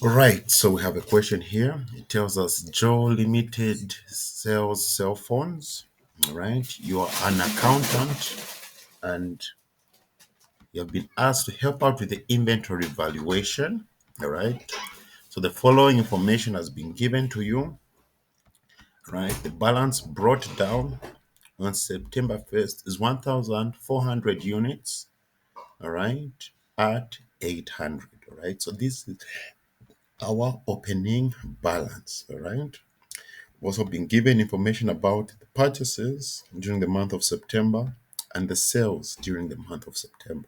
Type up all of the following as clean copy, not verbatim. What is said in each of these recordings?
All right, so we have a question here. It tells us Joe Limited sells cell phones. All right, you are an accountant and you have been asked to help out with the inventory valuation. All right, so the following information has been given to you. Right, the balance brought down on September 1st is 1,400 units. All right, at 800. All right, so this is our opening balance. All right. We've also been given information about the purchases during the month of September and the sales during the month of September,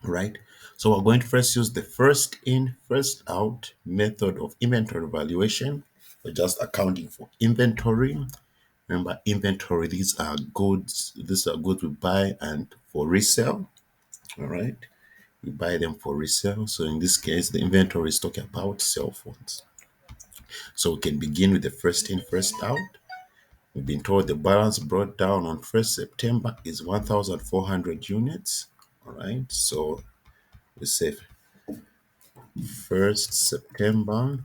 right? So we're going to first use the first in, first out method of inventory valuation. We're just accounting for inventory. Remember, inventory, these are goods we buy and for resale, all right? We buy them for resale. So in this case, the inventory is talking about cell phones. So we can begin with the first in, first out. We've been told the balance brought down on 1st September is 1,400 units. All right. So we say 1st September.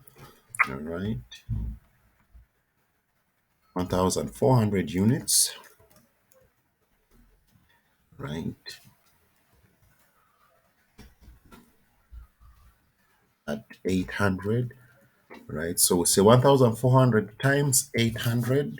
All right. 1,400 units. Right. At 800. Right. So we say 1,400 times 800.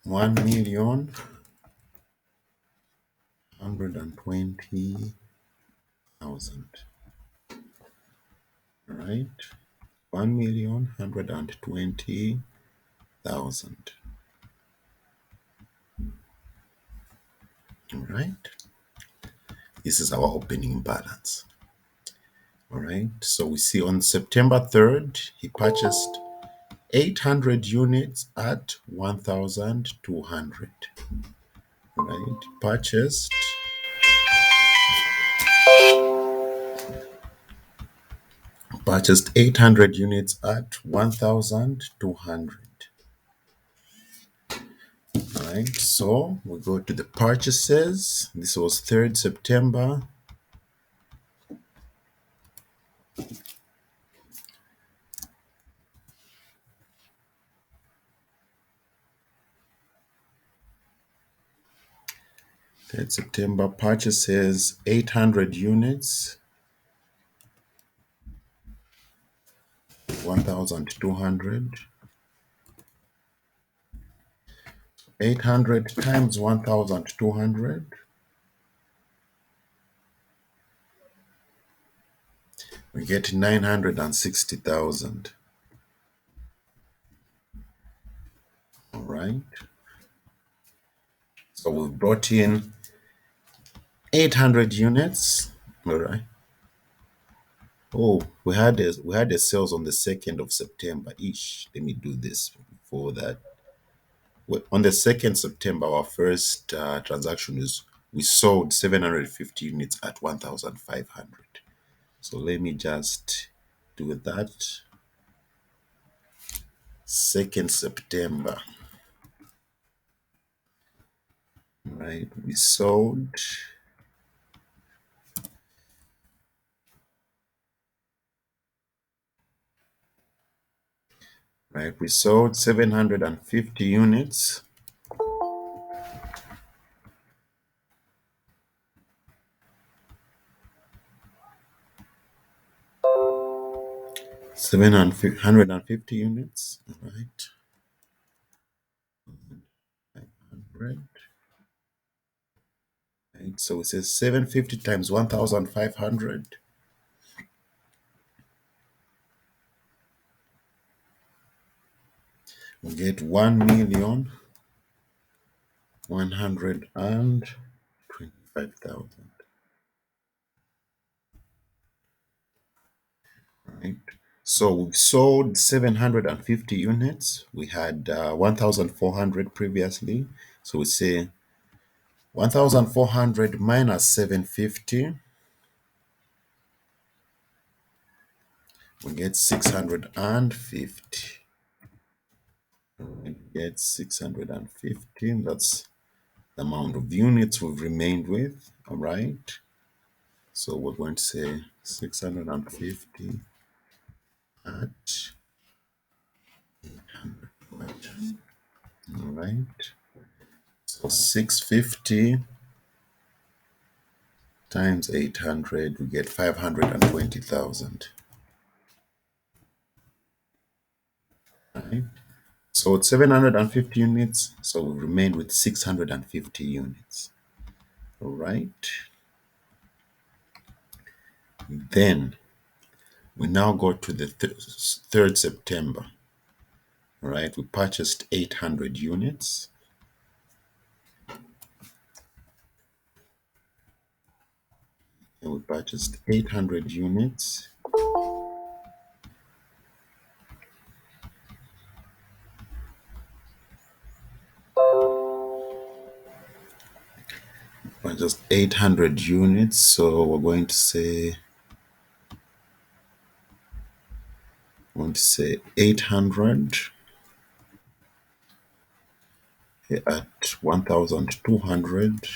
1,120,000. Right. 1,120,000. All right. This is our opening balance. All right. So we see on September 3rd, he purchased 800 units at 1,200. Right. Purchased 800 units at 1,200. Right. So we go to the purchases. This was 3rd September. September purchases 800 units, 1,200. 800 times 1,200. We get 960,000. All right. So we brought in 800 units. All right. Oh, we had the sales on the 2nd of September each. Let me do this before that. On the 2nd September, our first transaction is we sold 750 units at 1,500. So let me just do that. 2nd September. Right, we sold right, we sold 750 units. Seven hundred and fifty units. All right. 500. Right. So it says 750 times 1,500. We get 1,125,000. Right. So we sold 750 units. We had 1,400 previously. So we say 1,400 minus 750. We get 650. It gets 615. That's the amount of units we've remained with. All right. So we're going to say 650 at, all right. So 650 times 800, we get 520,000. Right? So it's 750 units. So we remain with 650 units. All right. Then we now go to the 3rd September. All right. We purchased 800 units. And we purchased 800 units. Just 800 units. So we're going to say 800 at 1,200.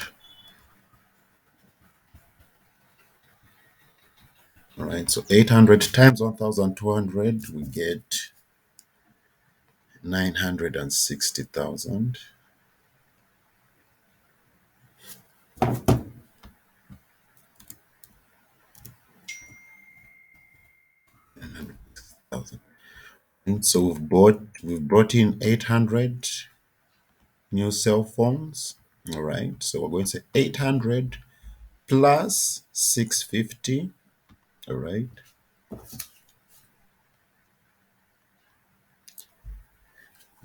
All right, so 800 times 1,200, we get 960,000. And so we've brought in 800 new cell phones. All right, so we're going to say 800 plus 650. All right,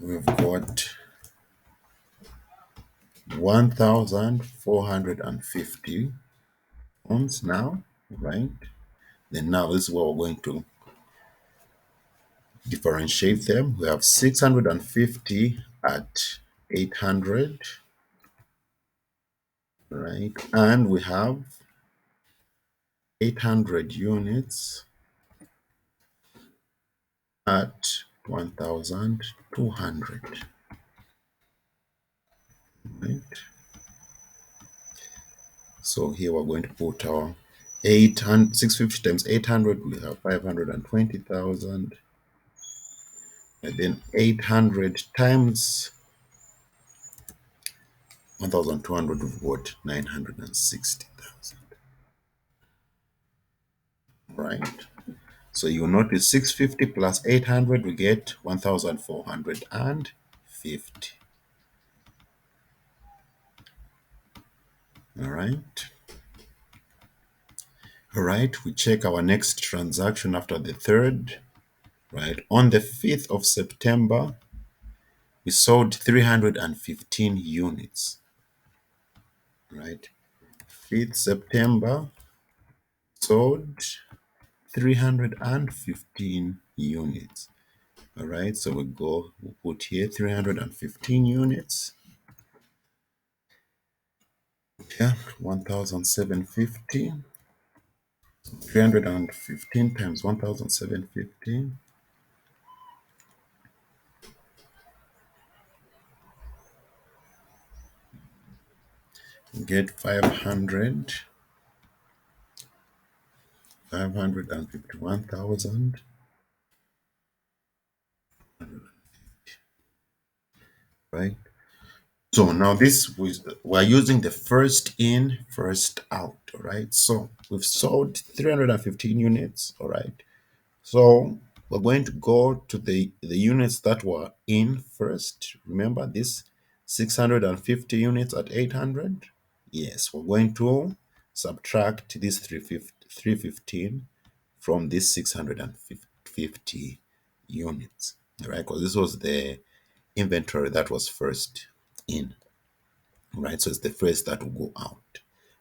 we've got 1,450 phones now. Right, then now this is what we're going to differentiate them. We have 650 at 800, right? And we have 800 units at 1,200, right? So here we're going to put our 800, 650 times 800, we have 520,000. And then 800 times 1,200, we've got 960,000, right? So you notice 650 plus 800, we get 1,450. All right. All right. We check our next transaction after the 3rd. Right. On the 5th of September, we sold 315 units. Right. 5th September, sold 315 units. All right. So we put here 315 units. Yeah, 1,750. 315 times 1,750. Get 551,000. Right. So now we're using the first in, first out. All right. So we've sold 315 units. All right. So we're going to go to the units that were in first. Remember this 650 units at 800? Yes, we're going to subtract this 315 from this 650 units, all right? Because this was the inventory that was first in, right? So it's the first that will go out,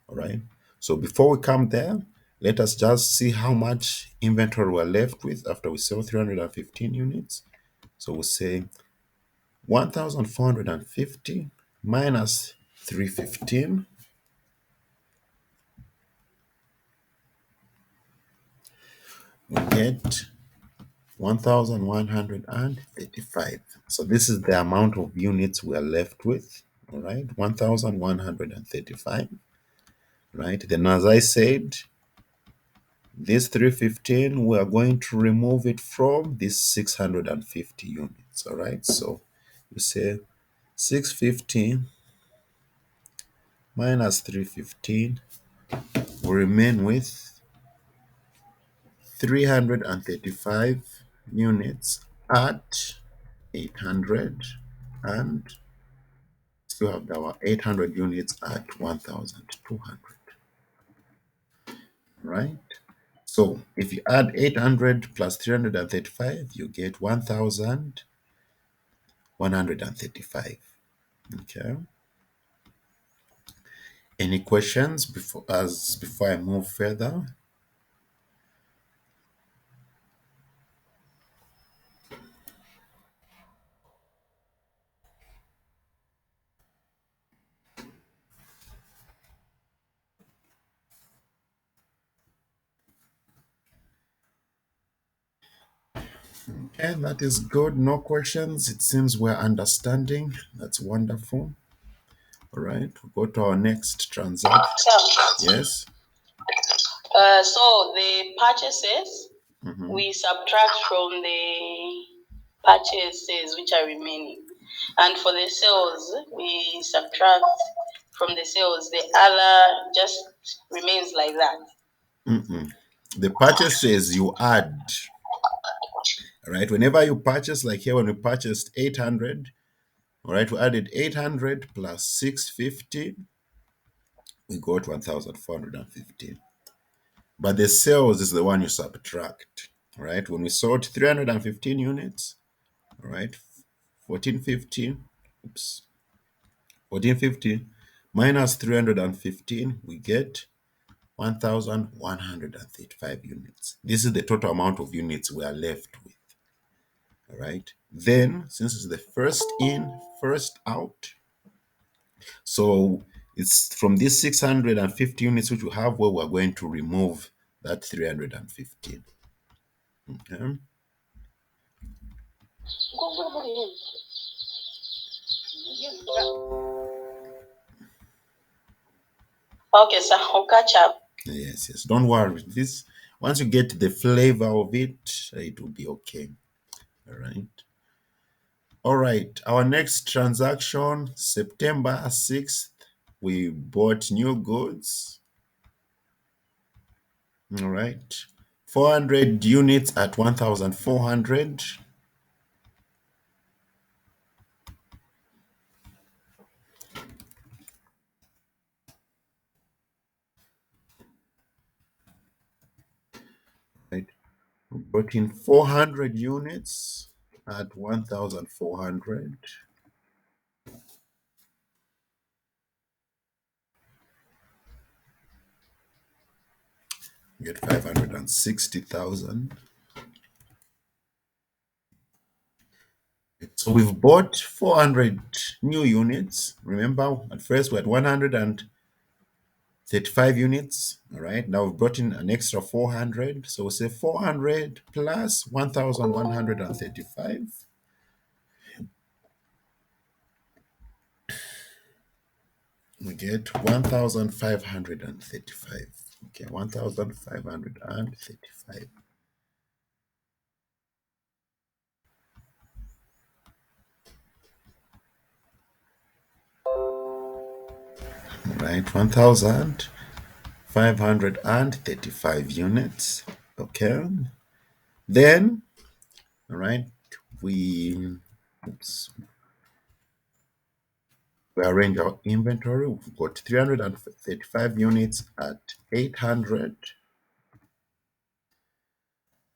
all right? So before we come there, let us just see how much inventory we're left with after we sell 315 units. So we'll say 1,450 minus 315. We get 1135. So this is the amount of units we are left with. All right, 1135. Right. Then, as I said, this 315, we are going to remove it from this 650 units. All right. So you say 615 minus 315 will remain with 335 units at 800, and still have our 800 units at 1200, right? So if you add 800 plus 335, you get 1135. Okay. Any questions before I move further? Okay, that is good. No questions. It seems we're understanding. That's wonderful. All right, we'll go to our next transaction. Yes. So the purchases, we subtract from the purchases which are remaining. And for the sales, we subtract from the sales. The other just remains like that. The purchases you add, right? Whenever you purchase, like here when we purchased 800, all right, we added 800 plus 650, we got 1415. But the sales is the one you subtract, right? When we sold 315 units, all right, 1450, oops, 1450 minus 315, we get 1135 units. This is the total amount of units we are left with. All right. Then, since it's the first in, first out, so it's from these 650 units which we have where we're going to remove that 315. Okay. Okay, so I'll catch up. Yes, yes. Don't worry. This once you get the flavor of it will be okay. All right. All right. Our next transaction, September 6th, we bought new goods. All right. 400 units at 1,400. Right. We brought in 400 units at 1,400. Get 560,000. So we've bought 400 new units. Remember, at first we had 135 units. All right. Now we've brought in an extra 400. So we say 400 plus 1,135. We get 1,535. Okay, 1,535. Right, 1,535 units. Okay. Then, all right, we oops, we arrange our inventory. We've got 335 units at 800.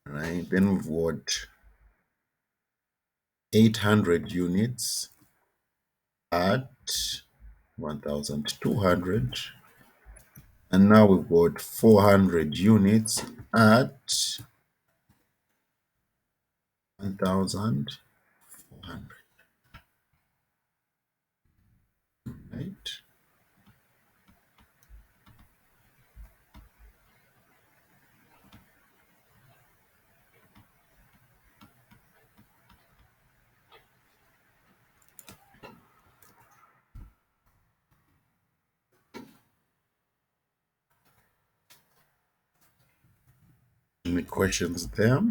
Right. Then we've got 800 units at 1,200. And now we've got 400 units at 1,400. Right. Any questions there?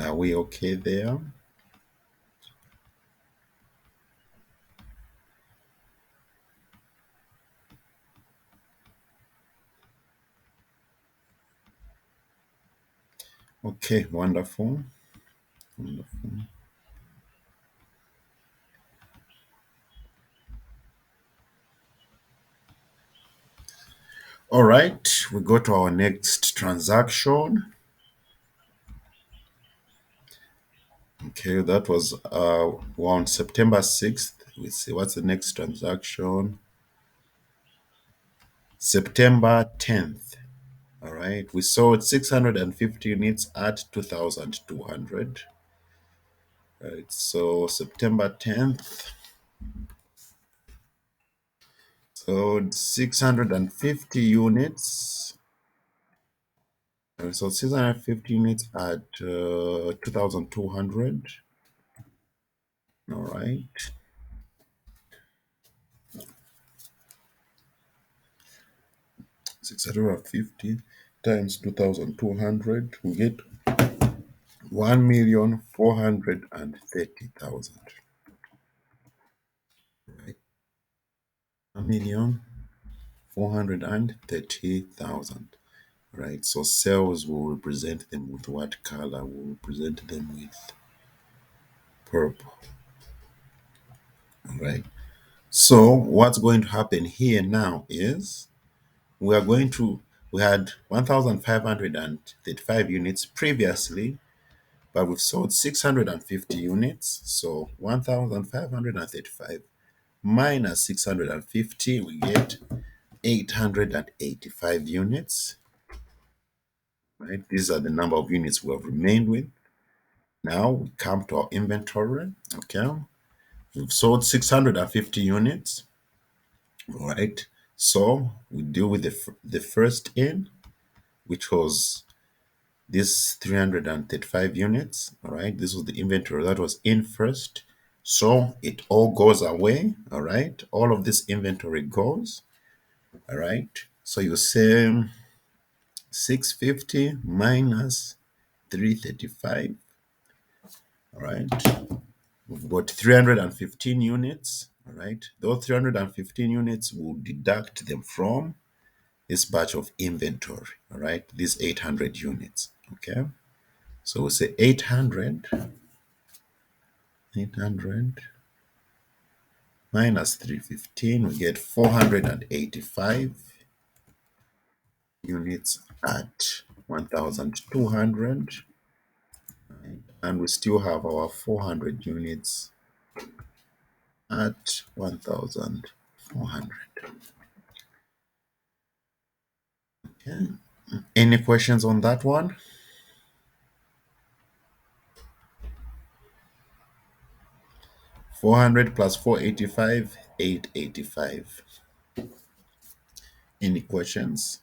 Are we okay there? Okay, wonderful. Wonderful. All right, we go to our next transaction. Okay, that was on September 6th. We see what's the next transaction. September 10th. All right, we sold 650 units at 2,200. Right, so September 10th, sold 650 units. So 650 units at 2,200. All right. 650 times 2,200, we get 1,430,000. Right? 1,430,000. Right. So cells will represent them with what color? We'll represent them with purple. All right. So what's going to happen here now is we are going to, we had 1,535 units previously, but we've sold 650 units. So 1,535 minus 650, we get 885 units. Right? These are the number of units we have remained with. Now we come to our inventory. Okay. We've sold 650 units. All right. So we deal with the first in, which was this 335 units. All right. This was the inventory that was in first. So it all goes away. All right. All of this inventory goes. All right. So you say 650 minus 335. All right. We've got 315 units. All right. Those 315 units, will deduct them from this batch of inventory. All right. These 800 units. Okay. So we'll say 800 minus 315, we get 485 units at 1,200. And we still have our 400 units at 1,400. Okay. Any questions on that one? 400 plus 485, 885. Any questions?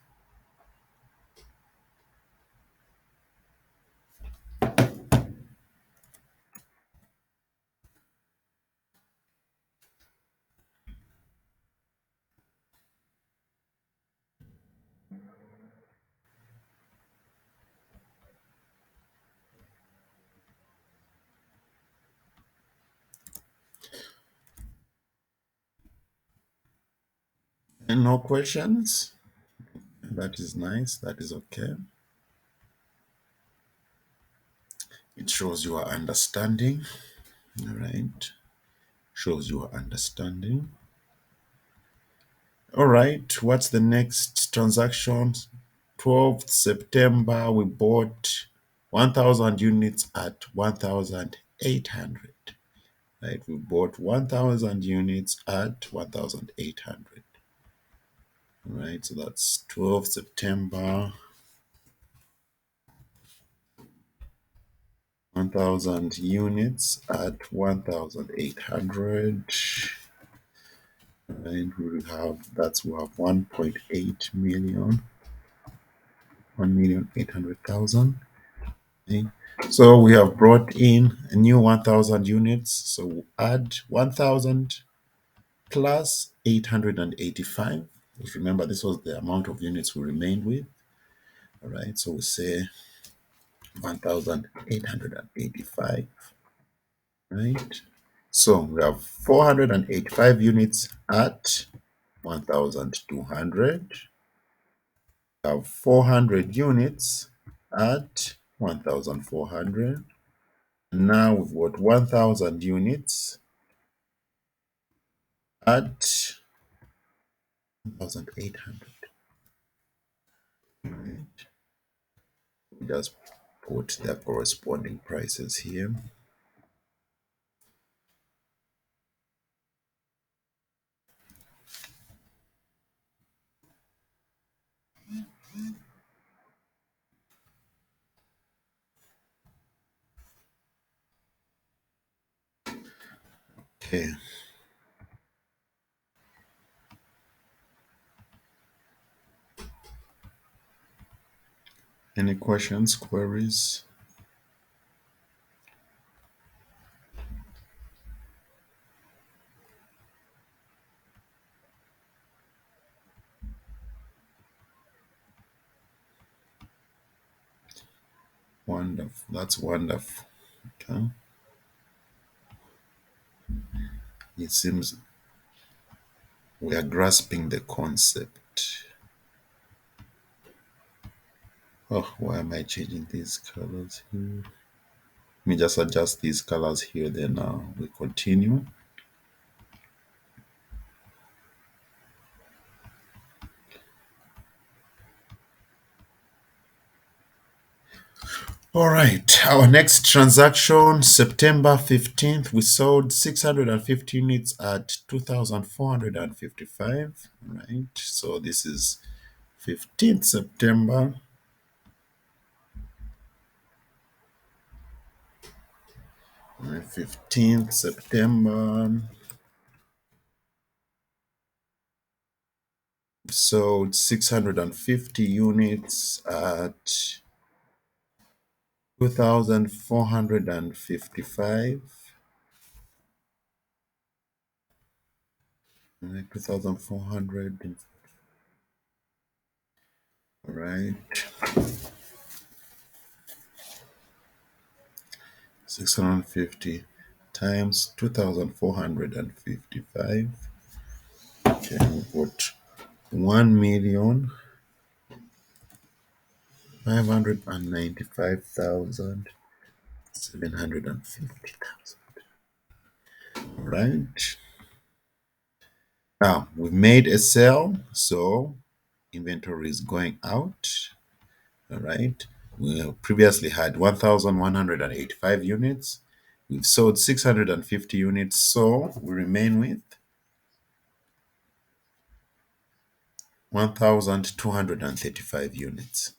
No questions? That is nice. That is okay. It shows you are understanding. All right. Shows you are understanding. All right. What's the next transaction? 12th September, we bought 1,000 units at 1,800. Right. We bought 1,000 units at 1,800. All right. So that's 12th September. 1,000 units at 1,800. And we have 1.8 million. 1,800,000. Okay. So we have brought in a new 1,000 units. So we'll add 1,000 plus 885. If you remember, this was the amount of units we remained with. All right. So we say 1,885. Right. So we have 485 units at 1,200. We have 400 units at 1,400. Now we've got 1,000 units at 1,800. Right. We just put their corresponding prices here. Okay. Any questions, queries? Wonderful. That's wonderful. Okay. It seems we are grasping the concept. Oh, why am I changing these colors here? Let me just adjust these colors here, then we continue. All right, our next transaction, September 15th, we sold 650 units at 2,455. Right, so this is 15th September. All right, 15th September. Sold 650 units at 2,455. All right, 2,400. All right, 650 times 2,455. Okay, we put 1,595,750. All right. Now we've made a sale, so inventory is going out. All right. We previously had 1,185 units. We've sold 650 units, so we remain with 1,235 units.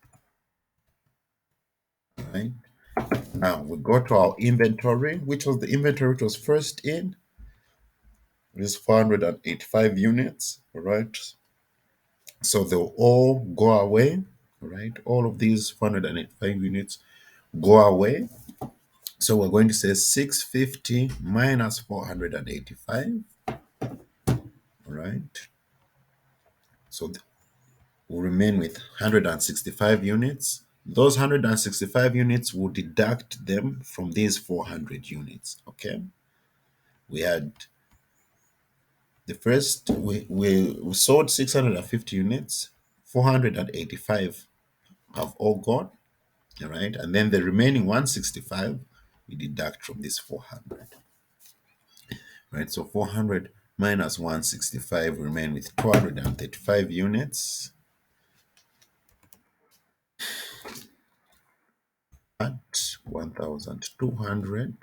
All right. Now we go to our inventory, which was the inventory which was first in. It is 485 units. All right. So they'll all go away. All right. All of these 485 units go away. So we're going to say 650 minus 485. All right. So we'll remain with 165 units. Those 165 units will deduct them from these 400 units. Okay. We had the first, we sold 650 units, 485 have all gone. All right. And then the remaining 165 we deduct from this 400. Right. So 400 minus 165 remain with 235 units at 1,200.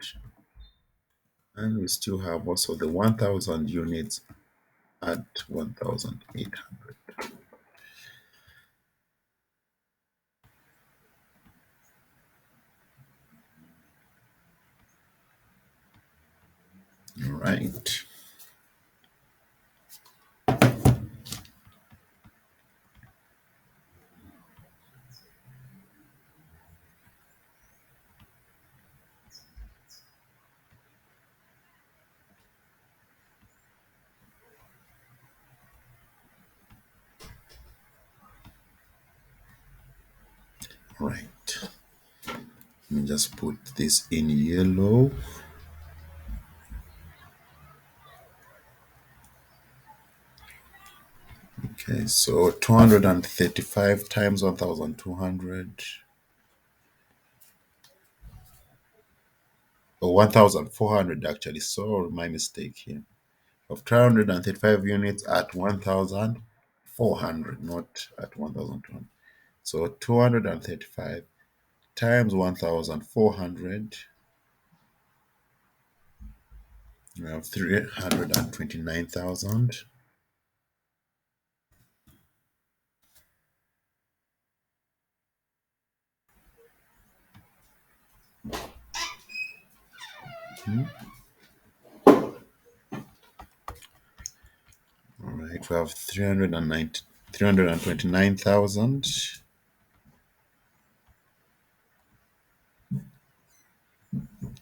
And we still have also the 1,000 units at 1,800. All right. Right. Let me just put this in yellow. Okay, so 235 times 1,200. Or 1,400 actually. So my mistake here. Of 235 units at 1,400, not at 1,200. So 235 times 1,400. We have 329,000. All right, we have 329,000.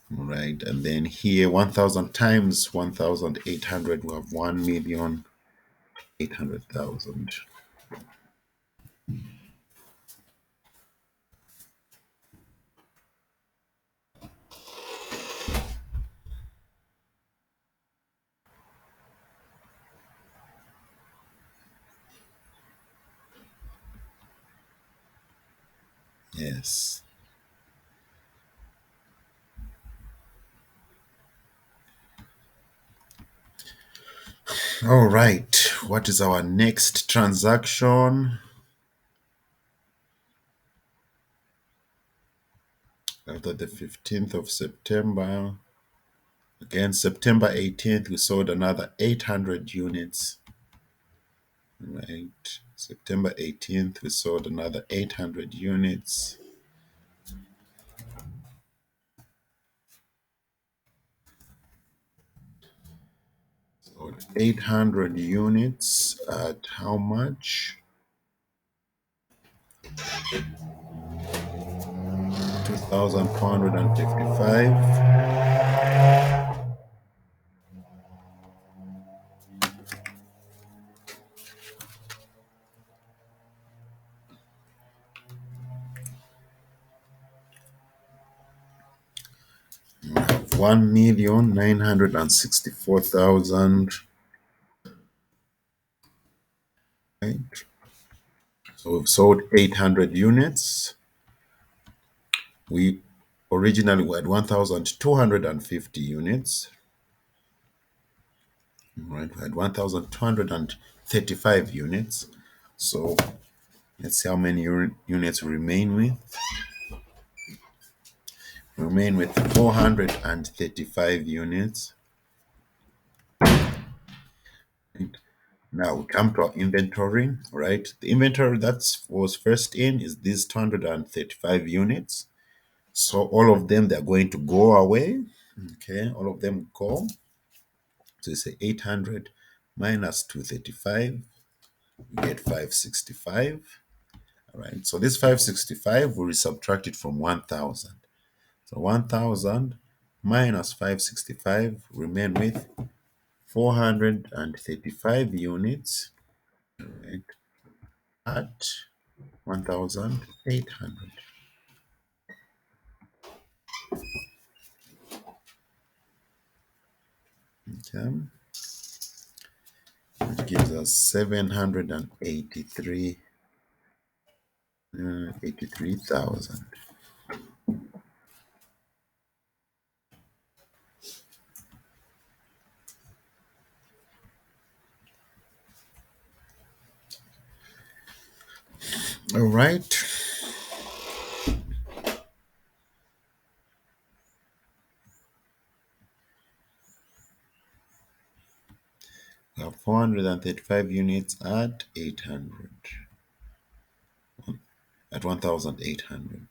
All right, and then here 1,000 times 1,800, we have 1,800,000. Yes. All right, what is our next transaction? After the 15th of September, again, September 18th, we sold another 800 units. Right, September 18th, we sold another 800 units. Sold 800 units at how much? 2,455. We have 1,964,000. Right. So we've sold 800 units. We originally were at 1,250 units. Right, we had 1,235 units. So let's see how many units we remain with. We remain with 435 units. Right. Now we come to our inventory, right? The inventory that was first in is these 235 units. So all of them, they're going to go away. Okay, all of them go. So you say 800 minus 235, you get 565. All right, so this 565, we subtract it from 1,000. So 1,000 minus 565, remain with 435 units, right, at 1,800. Okay, which gives us 783,000. All right. We have 435 units at 800, at 1,800.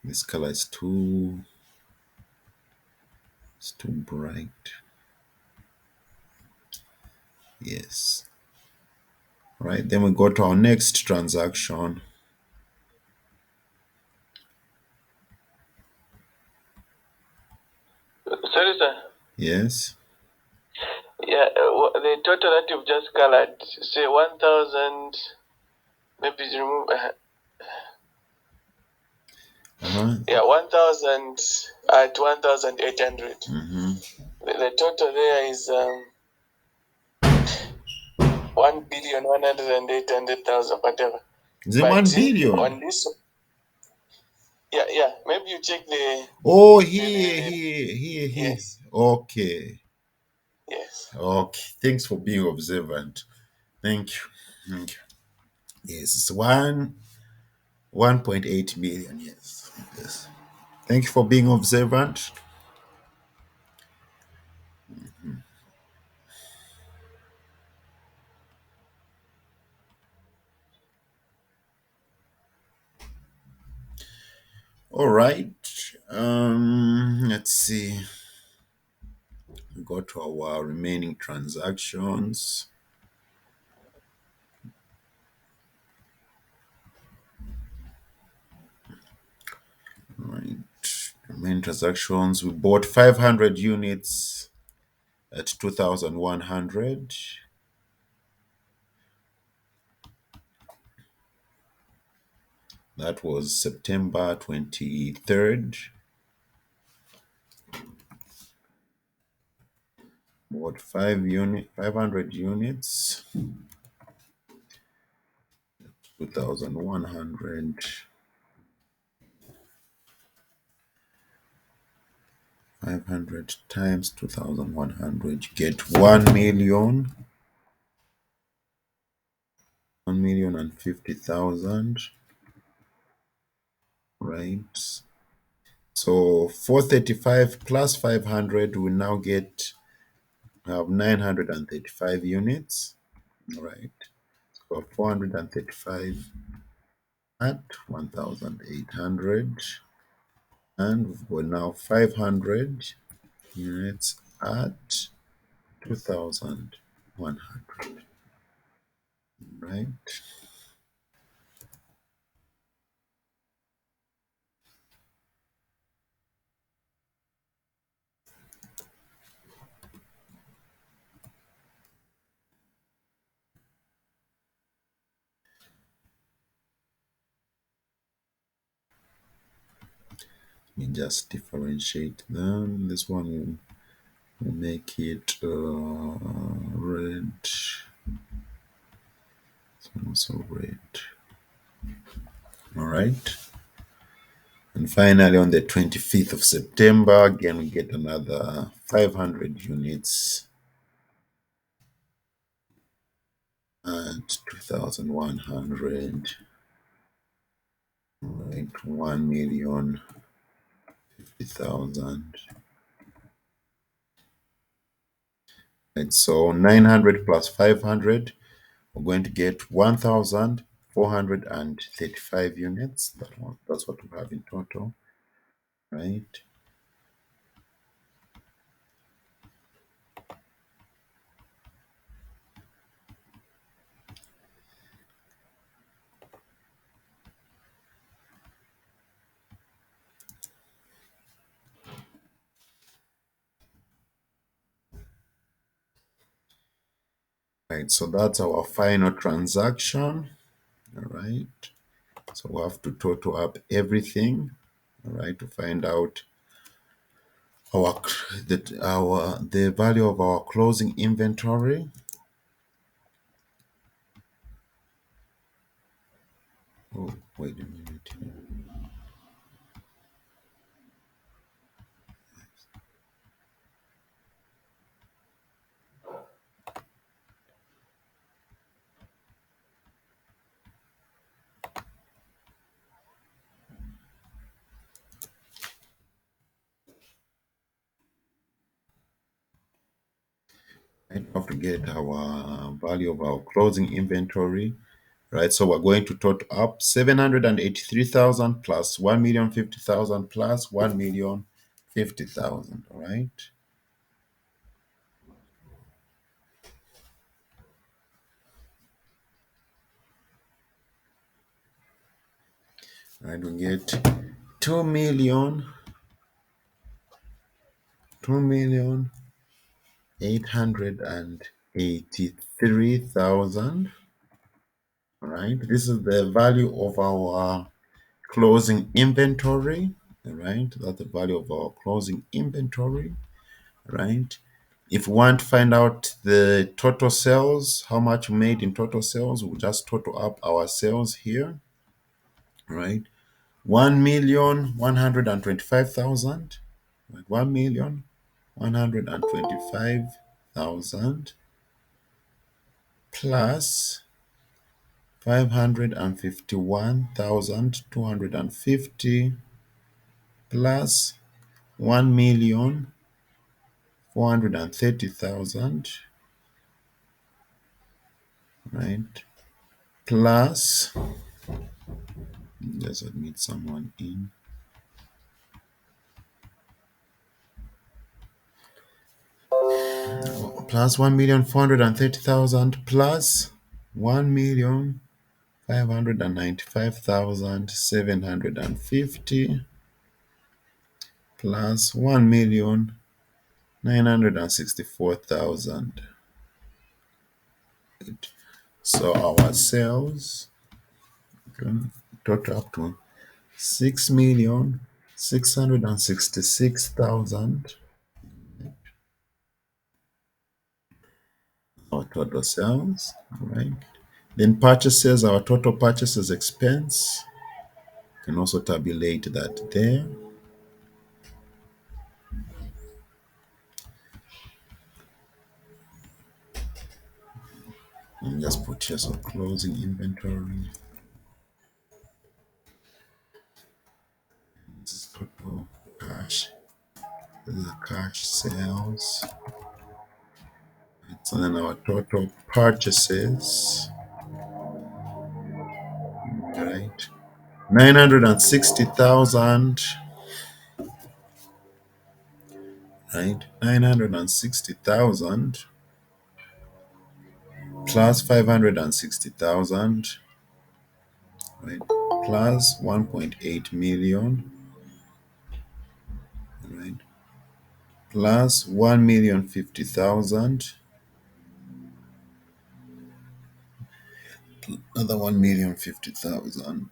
This color is it's too bright. Yes. All right, then we go to our next transaction. Sorry, sir. Yes. Yeah, the total that you've just colored, say 1,000, maybe remove. Yeah, 1,000 at 1,800. The total there is 1,100,800,000, whatever. Is it 1 billion? On this, yeah. Maybe you check the. Oh, here. Yes. Okay. Yes. Okay. Thanks for being observant. Thank you. Thank you. Yes, it's 1.8 million. Yes. Yes. Thank you for being observant. All right. Let's see. We go to our remaining transactions. All right. Remaining transactions. We bought 500 units at 2,100. That was September 23rd. Bought 500 units, 2,100. 500 times 2,100. You get 1,000,000. 1,050,000. Right. So 435 plus 500, we now have 935 units. All right. So 435 at 1,800. And we've got now 500 units at 2,100. Right. Let me just differentiate them. This one will make it red. This one also red. All right. And finally, on the 25th of September, again, we get another 500 units at 2,100. Right, 1,050,000. Right, so 900 plus 500, we're going to get 1,435 units. That's what we have in total, right? Right, so that's our final transaction. All right. So we have to total up everything, all right, to find out the value of our closing inventory. Oh, wait a minute. I have to get our value of our closing inventory, right? So we're going to total up 783,000 plus 1,050,000 plus 1,050,000, all right? Right, we get 2,883,000. All right, this is the value of our closing inventory, right? That's the value of our closing inventory, right? If we want to find out the total sales, how much we made in total sales, we'll just total up our sales here, right? 1,125,000, right? 1,125,000 plus 551,250 plus 1,430,000, right? Plus, let's admit someone in, plus 1,430,000 plus 1,595,750 plus 1,964,000. So our sales total up to 6,666,000. Our total sales, right? Then purchases, our total purchases expense. You can also tabulate that there. And just put here some closing inventory. This is total cash. This is the cash sales. So then our total purchases, right? 960,000, right? 960,000 plus 560,000, right? Plus 1.8 million, right? Plus 1,050,000, another 1,050,000.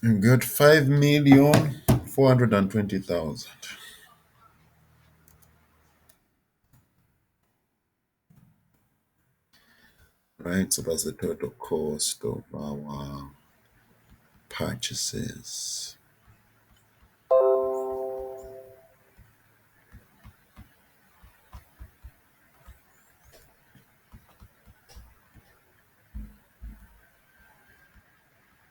You got 5,420,000, right? So that's the total cost of our purchases.